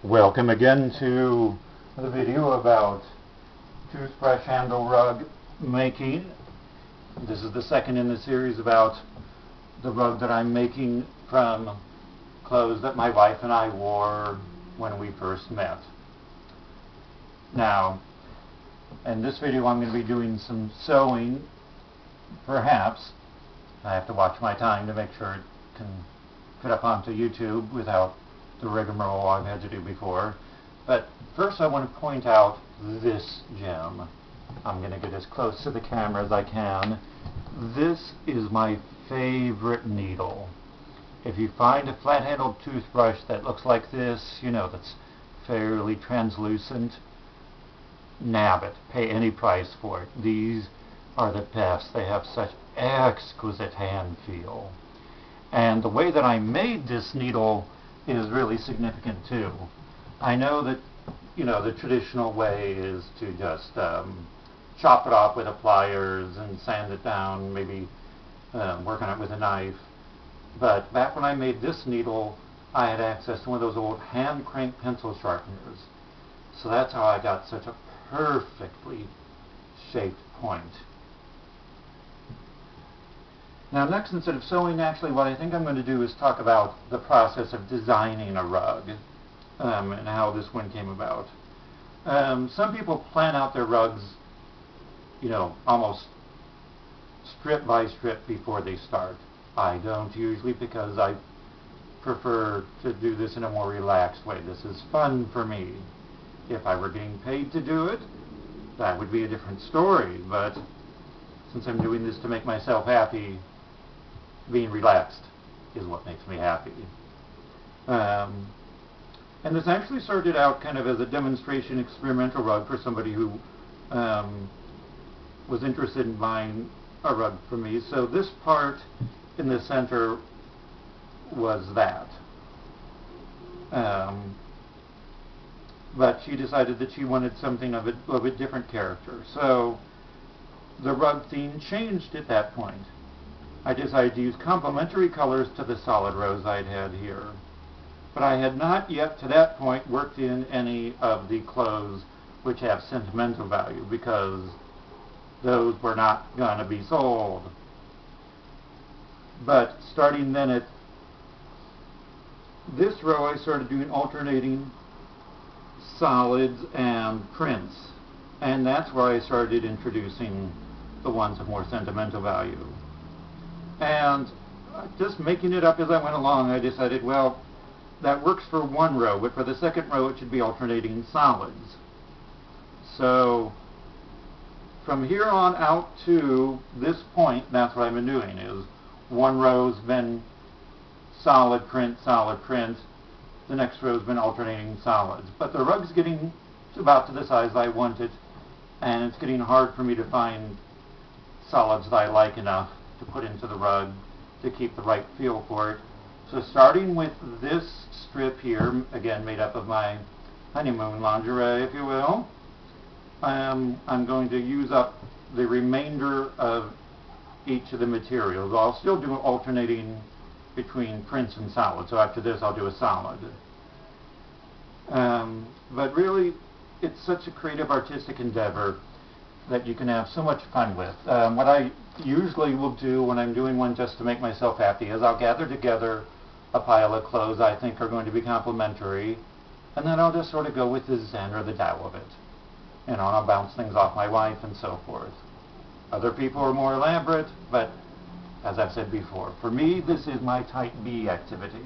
Welcome again to the video about toothbrush handle rug making. This is the second in the series about the rug that I'm making from clothes that my wife and I wore when we first met. Now, in this video I'm going to be doing some sewing, perhaps. I have to watch my time to make sure it can fit up onto YouTube without the rigmarole I've had to do before. But first I want to point out this gem. I'm going to get as close to the camera as I can. This is my favorite needle. If you find a flat-handled toothbrush that looks like this, you know, that's fairly translucent, nab it. Pay any price for it. These are the best. They have such exquisite hand feel. And the way that I made this needle is really significant too. I know that, you know, the traditional way is to just chop it off with the pliers and sand it down, maybe work on it with a knife. But back when I made this needle, I had access to one of those old hand crank pencil sharpeners. So that's how I got such a perfectly shaped point. Now next, instead of sewing, actually what I think I'm going to do is talk about the process of designing a rug and how this one came about. Some people plan out their rugs, you know, almost strip by strip before they start. I don't usually, because I prefer to do this in a more relaxed way. This is fun for me. If I were getting paid to do it, that would be a different story, but since I'm doing this to make myself happy, being relaxed is what makes me happy. And this actually started out kind of as a demonstration experimental rug for somebody who was interested in buying a rug from me. So this part in the center was that. But she decided that she wanted something of a different character. So the rug theme changed at that point. I decided to use complementary colors to the solid rose I'd had here. But I had not yet to that point worked in any of the clothes which have sentimental value, because those were not going to be sold. But starting then at this row, I started doing alternating solids and prints. And that's where I started introducing the ones of more sentimental value. And just making it up as I went along, I decided, well, that works for one row, but for the second row it should be alternating solids. So from here on out to this point, that's what I've been doing, is one row's been solid print, the next row's been alternating solids. But the rug's getting about to the size I want it, and it's getting hard for me to find solids that I like enough to put into the rug to keep the right feel for it. So starting with this strip here, again made up of my honeymoon lingerie, if you will, I'm going to use up the remainder of each of the materials. I'll still do alternating between prints and solids, so after this I'll do a solid. But really, it's such a creative artistic endeavor that you can have so much fun with. What I usually will do when I'm doing one just to make myself happy is I'll gather together a pile of clothes I think are going to be complementary, and then I'll just sort of go with the zen or the Tao of it. You know, and I'll bounce things off my wife and so forth. Other people are more elaborate, but as I've said before, for me this is my type B activity.